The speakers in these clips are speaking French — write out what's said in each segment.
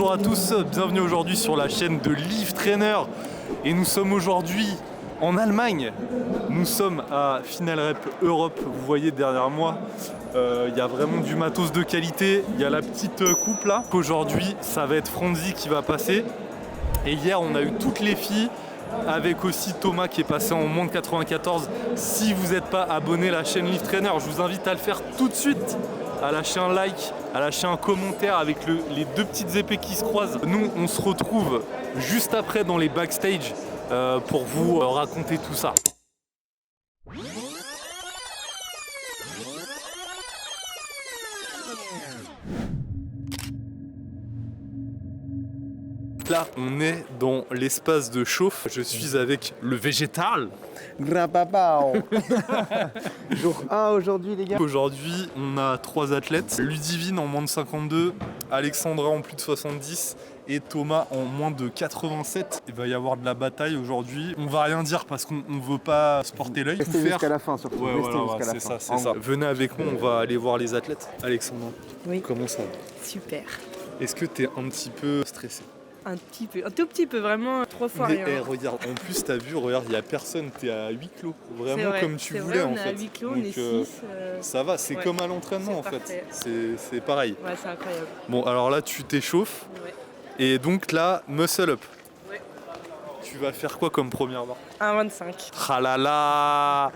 Bonjour à tous, bienvenue aujourd'hui sur la chaîne de Live Trainer. Et nous sommes aujourd'hui en Allemagne. Nous sommes à Final Rep Europe, vous voyez derrière moi. Il y a vraiment du matos de qualité. Il y a la petite coupe là. Aujourd'hui, ça va être Franzi qui va passer. Et hier, on a eu toutes les filles, avec aussi Thomas qui est passé en moins de 94. Si vous n'êtes pas abonné à la chaîne Live Trainer, je vous invite à le faire tout de suite, à lâcher un like, à lâcher un commentaire avec les deux petites épées qui se croisent. Nous, on se retrouve juste après dans les backstage pour vous raconter tout ça. Là, on est dans l'espace de chauffe. Je suis avec le végétal. Grand-papa. Jour 1 aujourd'hui, les gars. Aujourd'hui, on a 3 athlètes. Ludivine en moins de 52, Alexandra en plus de 70 et Thomas en moins de 87. Il va y avoir de la bataille aujourd'hui. On va rien dire parce qu'on ne veut pas se porter l'œil. Restez jusqu'à la fin surtout. Ouais, voilà, c'est ça, c'est ça. Venez avec moi, on va aller voir les athlètes. Alexandra, oui. Comment ça va? Super. Est-ce que tu es un petit peu stressé? Un petit peu, un tout petit peu, vraiment 3 fois rien. Mais regarde, en plus t'as vu, regarde, il n'y a personne, t'es à huis clos, vraiment vrai, comme tu voulais vrai, en fait. On est à huis clos, donc, on est 6. Ça va, c'est comme à l'entraînement en fait, c'est pareil. Ouais, c'est incroyable. Bon, alors là tu t'échauffes, Ouais. et donc là, muscle up. Ouais. Tu vas faire quoi comme première barre? 1,25. Ah là là.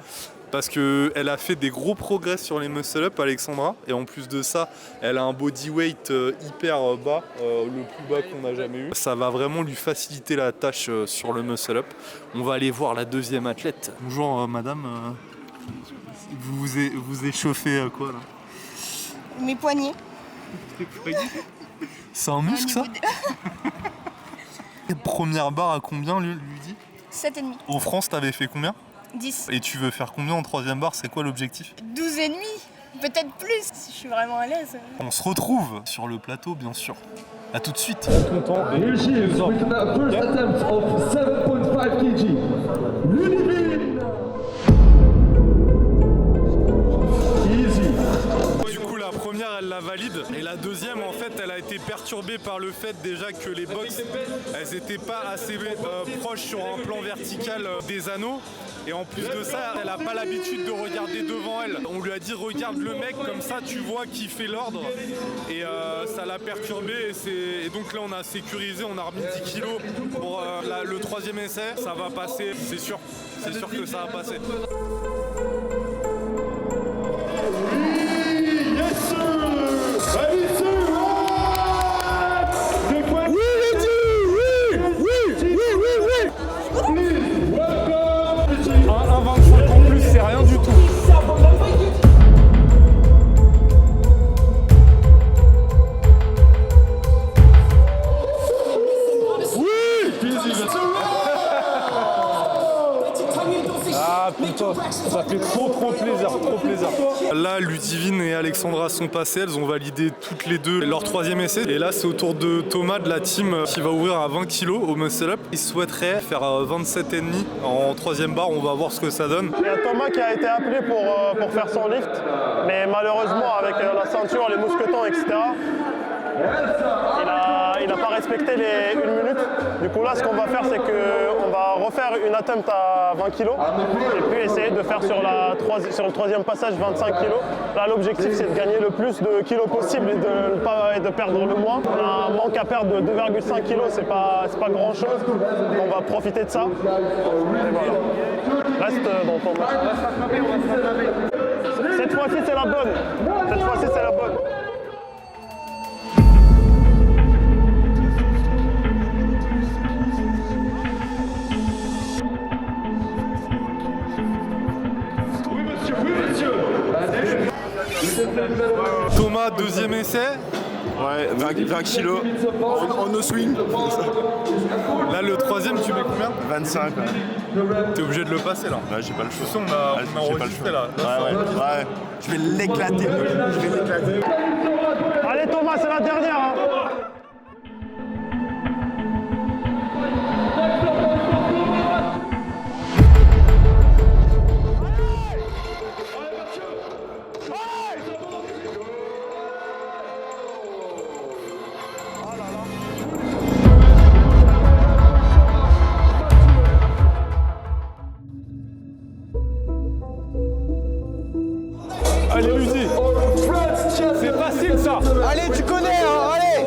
Parce qu'elle a fait des gros progrès sur les muscle-up, Alexandra. Et en plus de ça, elle a un body weight hyper bas, le plus bas qu'on a jamais eu. Ça va vraiment lui faciliter la tâche sur le muscle-up. On va aller voir la deuxième athlète. Bonjour madame, vous échauffez quoi là? Mes poignets. C'est un muscle ça? Première barre à combien lui dit? 7,5. En France, t'avais fait combien? 10. Et tu veux faire combien en troisième barre? C'est quoi l'objectif? 12,5. Peut-être plus, si je suis vraiment à l'aise. On se retrouve sur le plateau, bien sûr. A tout de suite. Here she is with the first attempt of 7.5 kg. Ludivine. Easy. Du coup, la première, elle la valide. Et la deuxième, en fait, elle a été perturbée par le fait déjà que les box, elles n'étaient pas assez proches sur un plan vertical des anneaux. Et en plus de ça, elle n'a pas l'habitude de regarder devant elle. On lui a dit regarde le mec, comme ça tu vois qui fait l'ordre. Et ça l'a perturbée. Et donc là on a sécurisé, on a remis 10 kilos pour le troisième essai. Ça va passer, c'est sûr que ça va passer. C'est rien du tout. Ah putain, ça fait trop plaisir, trop plaisir. Là, Ludivine et Alexandra sont passées, elles ont validé toutes les deux leur troisième essai. Et là, c'est au tour de Thomas de la team qui va ouvrir à 20 kg au muscle up. Il souhaiterait faire 27,5 en troisième barre, on va voir ce que ça donne. Il y a Thomas qui a été appelé pour faire son lift, mais malheureusement avec la ceinture, les mousquetons, etc., il n'a pas respecté les 1 minute. Du coup là, ce qu'on va faire, c'est qu'on va refaire une attempt à 20 kg et puis essayer de faire sur le troisième passage 25 kg. Là, l'objectif, c'est de gagner le plus de kilos possible et de perdre le moins. On a un manque à perdre de 2,5 kg, c'est pas grand chose. On va profiter de ça. Et voilà. Reste dans ton match. Cette fois-ci, c'est la bonne. Cette fois-ci, c'est la bonne. Thomas, deuxième essai. Ouais, 20 kilos en no swing. Là, le troisième, tu mets combien? 25. Ouais. T'es obligé de le passer là. Ouais, j'ai pas le choix. De toute façon, on a enregistré là. Ouais. Je vais l'éclater. Allez Thomas, c'est la dernière. Hein. ça. Allez, tu connais, hein, allez.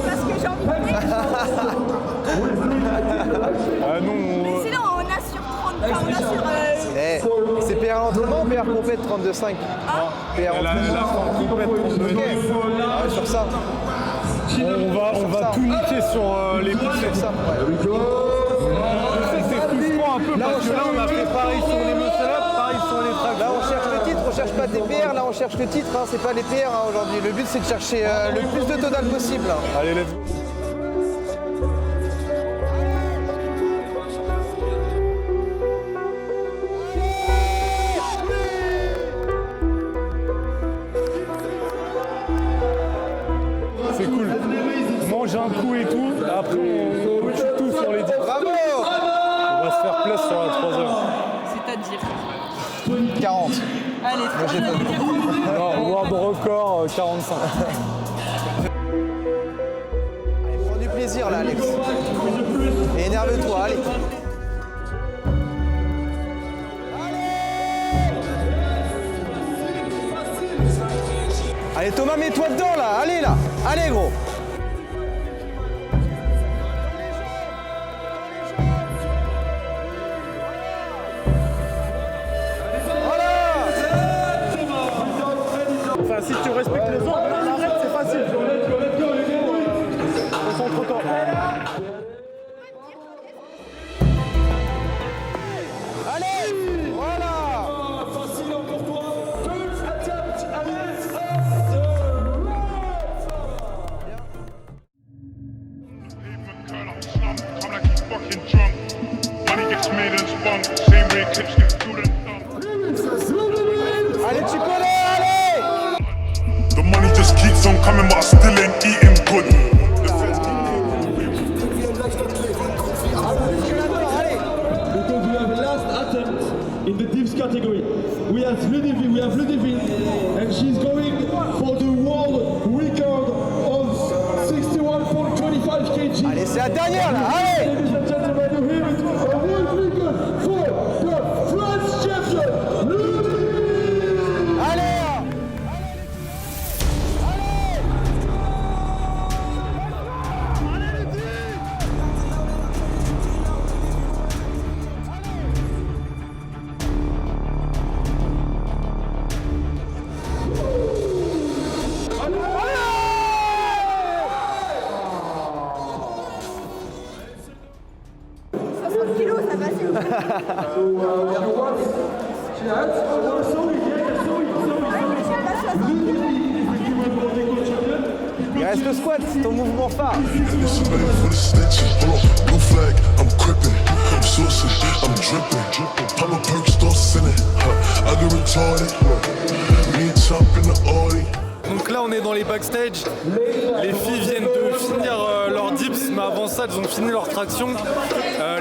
Parce que j'ai envie de faire. Ah non, Mais sinon, on a sur 30, enfin, on a sur. C'est PR entraînement ou PR compète 32,5 PR entraînement compète Ok. Ah, sur ça. on va tout niquer sur les poussées. Sur ça, ouais. C'est frustrant un peu parce que là on a fait pareil sur les muscle-up, pareil sur les tractions. Là on cherche le titre, on cherche pas des PR, là on cherche le titre, hein, c'est pas les PR hein, aujourd'hui. Le but c'est de chercher le plus de total possible. Hein. Allez, let's go. C'est cool. Mange un coup et tout, après on tue tout sur les 10. Bravo. On va se faire place sur la 3 heures. C'est-à-dire. 40. Allez, Moi, j'ai pas. Non, world record 45. Allez, prends du plaisir là Alex. Et énerve-toi, allez. Allez Thomas, mets-toi dedans là, allez gros. Enfin, si tu respectes les ordres, on arrête, c'est facile. Concentre-toi. Allez, voilà. I'm like he's fucking drunk. Money gets made and spun. Same way clips get good and done. Allez, tu connais, allez. The money just keeps on coming, but I still ain't eating good. The feds Because we have a last attempt in the dips category. We have Ludivine, and she's going for the world record of 61.25 kg. Allez, c'est la dernière là, allez. Ladies and gentlemen, you hear it, a world record for the France champion, Ludivine. Allez. Il reste le squat, ton mouvement phare. Listen, baby, for the snitching. Hold on, blue flag, I'm crippin'. I'm saucing, I'm drippin'. Pop a perk, start sinning. I get retarded. Me and Chop in the Audi. Donc là on est dans les backstage, les filles viennent de finir leurs dips, mais avant ça elles ont fini leur traction.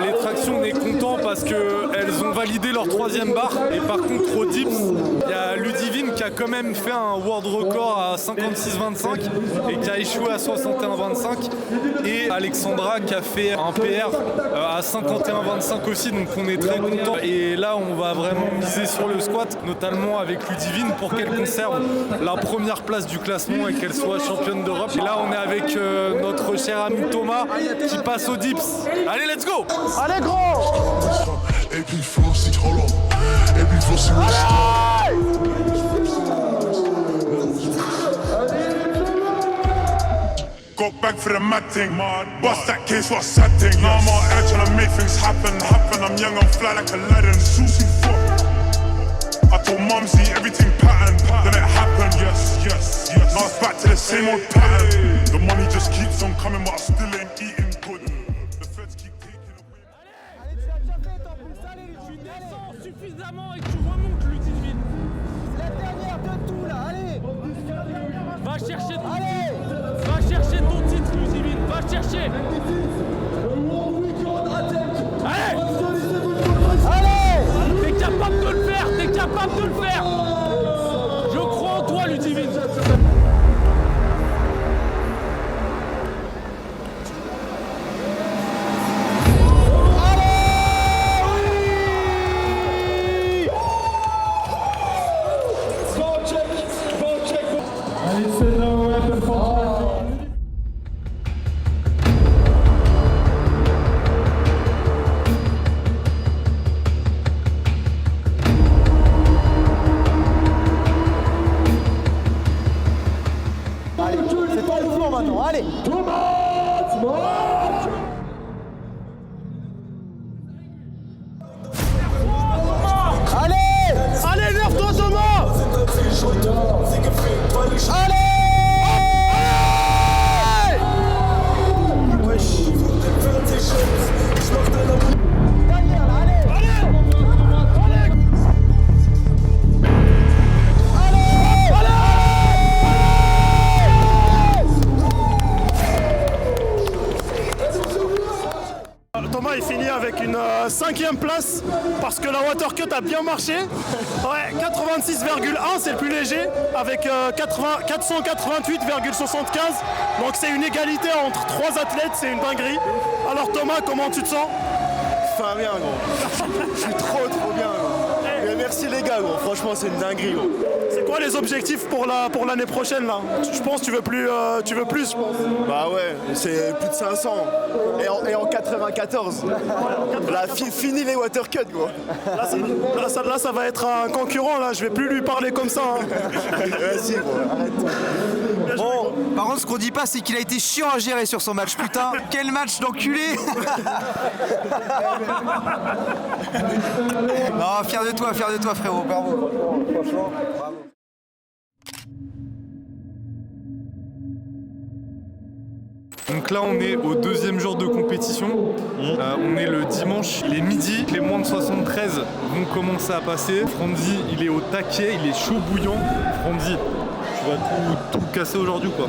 Les tractions on est content parce qu'elles ont validé leur 3e barre. Et par contre au dips, il y a Ludivine qui a quand même fait un world record à 56,25 et qui a échoué à 61,25. Et Alexandra qui a fait un PR à 51,25 aussi, donc on est très content. Et là on va vraiment miser sur le squat, notamment avec Ludivine pour qu'elle conserve la première place du classement et qu'elle soit championne d'Europe. Et là on est avec notre cher ami Thomas qui passe aux dips. Allez, let's go. Allez gros. AP Flossy, hold on. AP Flossy, Go back for the mad thing. Bust that case, what's sad thing? Now I'm on edge trying to make things happen. I'm young, I'm fly like Aladdin. Susie fuck. I told Mumsy everything pattern. Then it happened, yes. Now it's back to the same old pattern. The money just keeps on coming, but I still ain't eating good. The feds keep taking away. Allez, tu as déjà fait, t'en pousses, allez. Tu descends suffisamment et tu remontes Ludivine. C'est la dernière de tout là, allez. Va chercher ton Allez. titre. Va chercher ton titre Ludivine. Va chercher. Allez. Allez. T'es capable de le faire. T'es capable de le faire. Je crois en toi Ludivine. Thomas il finit avec une 5e place parce que la water cut a bien marché. Ouais, 86,1 c'est le plus léger avec 488,75. Donc c'est une égalité entre 3 athlètes, c'est une dinguerie. Alors Thomas, comment tu te sens? Enfin bien gros. Je suis trop bien gros. Mais merci les gars gros, franchement c'est une dinguerie gros. C'est quoi les objectifs pour l'année prochaine là? Je pense que tu veux plus, je pense. Bah ouais, c'est plus de 500. Et en 94. Là, fini les water cuts gros. Là, ça va être un concurrent là, je vais plus lui parler comme ça. Hein. Vas-y gros, arrête. Bon, par contre, ce qu'on dit pas, c'est qu'il a été chiant à gérer sur son match. Putain, quel match d'enculé. Non, fier de toi frérot, bravo. Franchement, bravo. Donc là on est au 2e jour de compétition, on est le dimanche, il est midi, les moins de 73 vont commencer à passer. Franzi il est au taquet, il est chaud bouillant. Franzi, tu vas tout casser aujourd'hui ou quoi?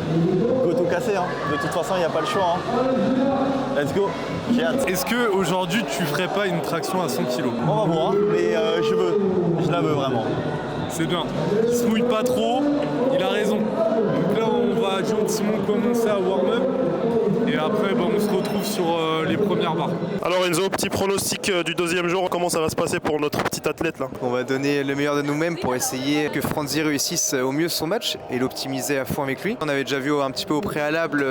Go tout casser, hein. De toute façon il n'y a pas le choix. Hein. Let's go, j'ai hâte. Est-ce que aujourd'hui tu ferais pas une traction à 100 kg? On va voir, mais je la veux vraiment. C'est bien, il se mouille pas trop, il a raison. Donc là on va gentiment commencer à warm-up. Et après, on se retrouve sur les premières barres. Alors Enzo, petit pronostic du 2e jour, comment ça va se passer pour notre petit athlète là? On va donner le meilleur de nous-mêmes pour essayer que Franzi réussisse au mieux son match et l'optimiser à fond avec lui. On avait déjà vu un petit peu au préalable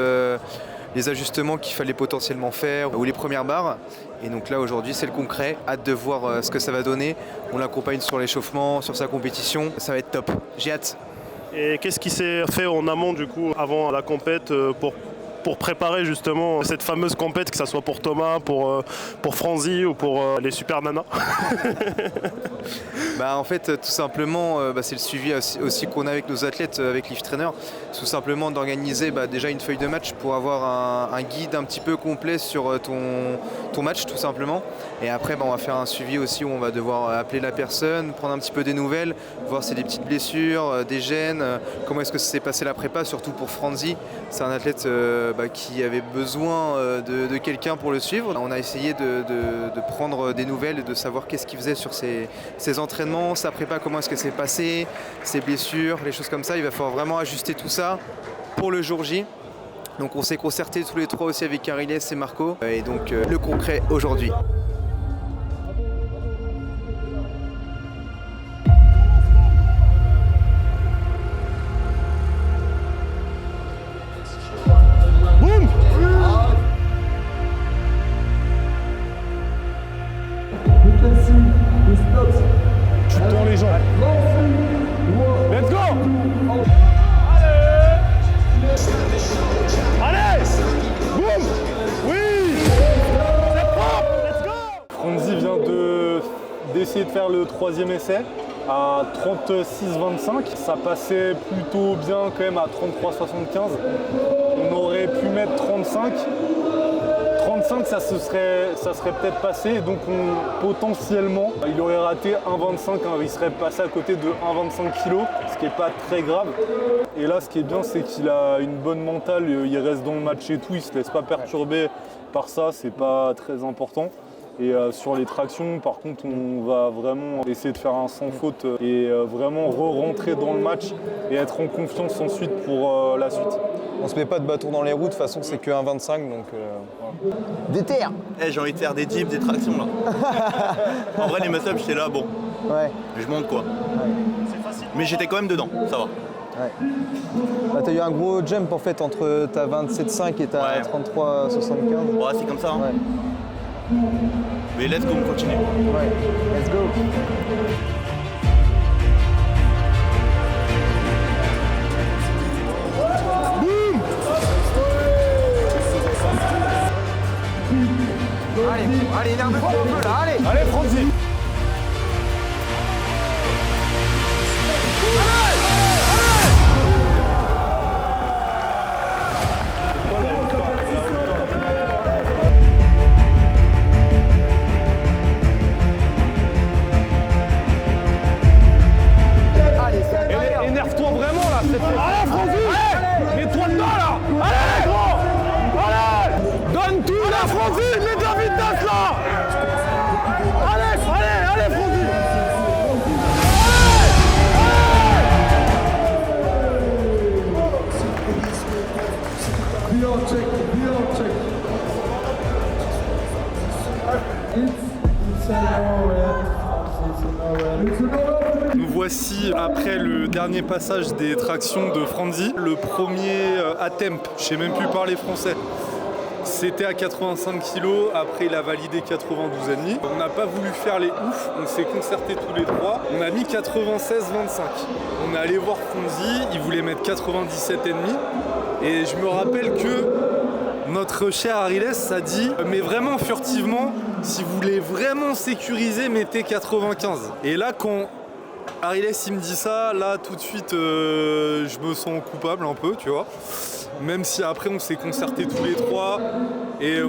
les ajustements qu'il fallait potentiellement faire ou les premières barres. Et donc là aujourd'hui c'est le concret, hâte de voir ce que ça va donner. On l'accompagne sur l'échauffement, sur sa compétition, ça va être top, j'ai hâte. Et qu'est-ce qui s'est fait en amont du coup avant la compète pour préparer justement cette fameuse compète, que ce soit pour Thomas, pour Franzi ou pour les super nanas? En fait tout simplement c'est le suivi aussi qu'on a avec nos athlètes avec Lift Trainer, tout simplement d'organiser déjà une feuille de match pour avoir un guide un petit peu complet sur ton match tout simplement, et après on va faire un suivi aussi où on va devoir appeler la personne, prendre un petit peu des nouvelles, voir si c'est des petites blessures, des gènes, comment est-ce que ça s'est passé la prépa, surtout pour Franzi, c'est un athlète qui avait besoin de quelqu'un pour le suivre. On a essayé de prendre des nouvelles et de savoir qu'est-ce qu'il faisait sur ses entraînements, sa prépa, comment est-ce que c'est passé, ses blessures, les choses comme ça. Il va falloir vraiment ajuster tout ça pour le jour J. Donc on s'est concertés tous les trois aussi avec Ariles et Marco. Et donc le concret aujourd'hui. Tu tends les jambes. Let's go! Allez! Boum! Oui! C'est propre! Let's go! Franzi vient d'essayer de faire le 3e essai à 36,25. Ça passait plutôt bien quand même à 33,75. On aurait pu mettre 35. 35, ça serait peut-être passé, donc potentiellement, il aurait raté 1,25, il serait passé à côté de 1,25 kg, ce qui n'est pas très grave. Et là, ce qui est bien, c'est qu'il a une bonne mentale, il reste dans le match et tout, il ne se laisse pas perturber par ça, c'est pas très important. Et sur les tractions, par contre, on va vraiment essayer de faire un sans faute et vraiment re-rentrer dans le match et être en confiance ensuite pour la suite. On se met pas de bâton dans les roues, de toute façon c'est que 1,25 donc... Déter. J'ai envie de faire des dips, des tractions là. En vrai les muscle-ups j'étais là, bon. Ouais. Je monte quoi. Ouais. Mais j'étais quand même dedans, ça va. Ouais. T'as eu un gros jump en fait entre ta 27,5 et ta 33,75. Ouais, c'est comme ça. Hein. Ouais. Mais let's go, on continue. Ouais, let's go. Allez, énerve-toi un peu là, allez! Allez, Franzi! Allez! Nous voici après le dernier passage des tractions de Franzi. Le premier attempt, je sais même plus parler français. C'était à 85 kg, après il a validé 92,5. On n'a pas voulu faire les oufs, on s'est concertés tous les trois. On a mis 96,25. On est allé voir Fonzi, il voulait mettre 97,5. Et je me rappelle que notre cher Ariles a dit, mais vraiment furtivement, si vous voulez vraiment sécuriser, mettez 95. Et là, quand Ariles il me dit ça, là tout de suite, je me sens coupable un peu, tu vois. Même si après on s'est concertés tous les trois et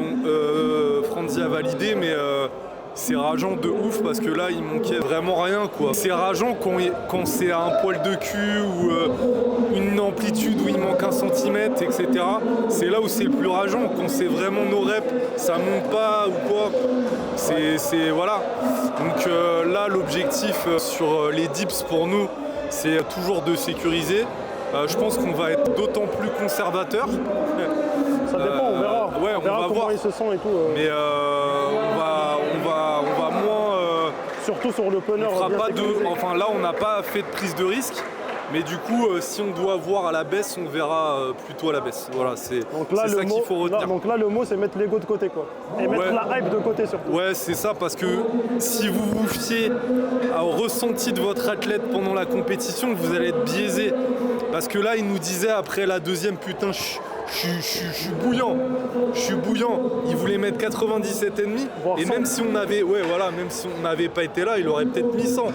Franzi a validé, mais c'est rageant de ouf parce que là il manquait vraiment rien quoi. C'est rageant quand c'est un poil de cul ou une amplitude où il manque 1 centimètre, etc. C'est là où c'est le plus rageant, quand c'est vraiment nos reps, ça monte pas ou quoi. C'est voilà. Donc là l'objectif sur les dips pour nous, c'est toujours de sécuriser. Je pense qu'on va être d'autant plus conservateur. Ça dépend, on verra. Ouais, on va comment voir. ils se sentent et tout. Mais on va moins. Surtout sur l'opener. Enfin là, on n'a pas fait de prise de risque. Mais du coup, si on doit voir à la baisse, on verra plutôt à la baisse. Voilà, c'est ça qu'il faut retenir. Donc là, le mot, c'est mettre l'ego de côté, quoi. Et mettre la hype de côté, surtout. Ouais, c'est ça, parce que si vous vous fiez au ressenti de votre athlète pendant la compétition, vous allez être biaisé. Parce que là, il nous disait après la deuxième, putain, je suis bouillant. Je suis bouillant. Il voulait mettre 97,5. Et même si on avait, même si on n'avait pas été là, il aurait peut-être mis 100.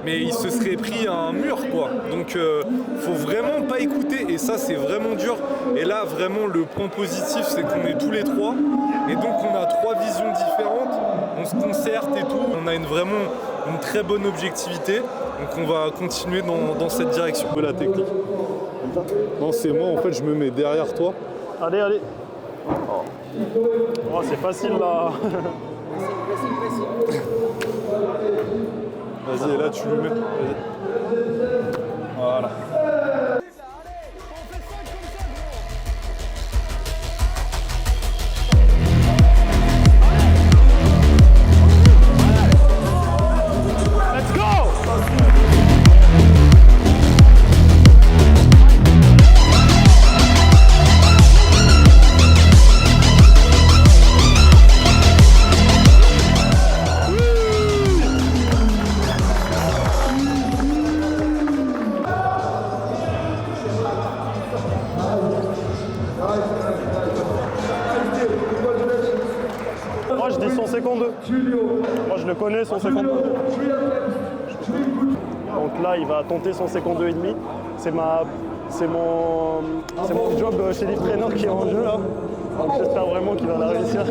Mais il se serait pris un mur, quoi. Donc, faut vraiment pas écouter. Et ça, c'est vraiment dur. Et là, vraiment, le point positif, c'est qu'on est tous les trois. Et donc, on a 3 visions différentes. On se concerte et tout. On a vraiment une très bonne objectivité. Donc, on va continuer dans cette direction. La technique. Non, c'est moi, en fait, je me mets derrière toi. Allez, allez. Oh, c'est facile, là. Vas-y, et là, tu le mets. Voilà. Let's go! Moi je dis 152. Moi je le connais, 152. Donc là il va tenter 152,5. C'est mon job chez Lift Trainer qui est en jeu là. Donc j'espère vraiment qu'il va la réussir.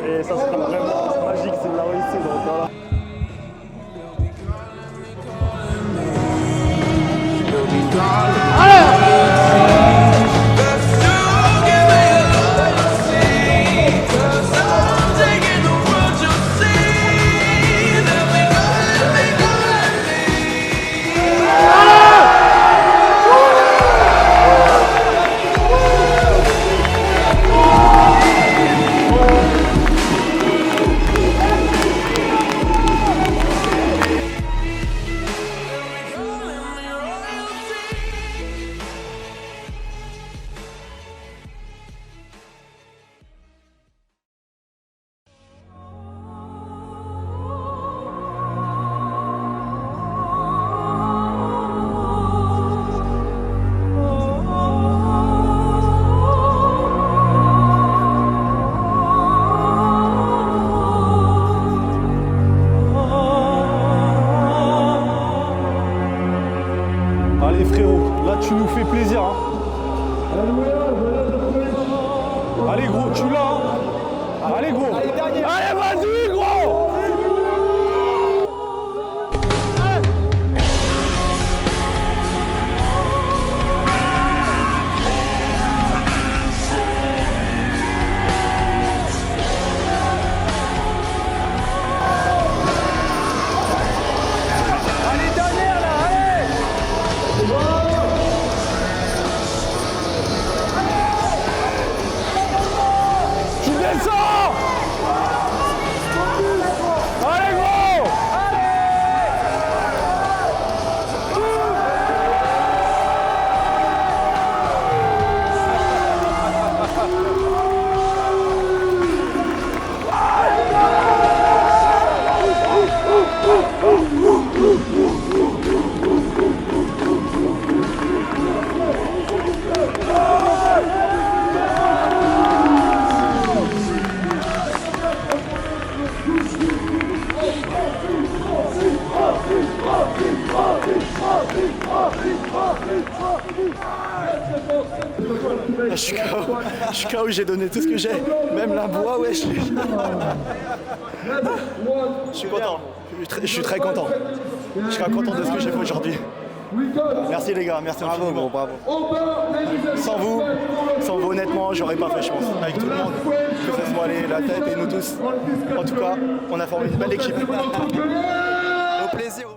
Et ça sera vraiment magique s'il la réussit. Donc voilà. Allez frérot, là tu nous fais plaisir. Hein. Allez gros, tu l'as. Hein. Allez gros. Allez vas-y gros. Je suis KO, j'ai donné tout ce que j'ai. Même la bois, ouais. Je suis content. Je suis très content. Je suis content de ce que j'ai fait aujourd'hui. Merci les gars, merci infiniment. Bravo. Sans vous, honnêtement, j'aurais pas fait, je pense. Avec tout le monde, que ce soit la tête et nous tous. En tout cas, on a formé une belle équipe. Au plaisir.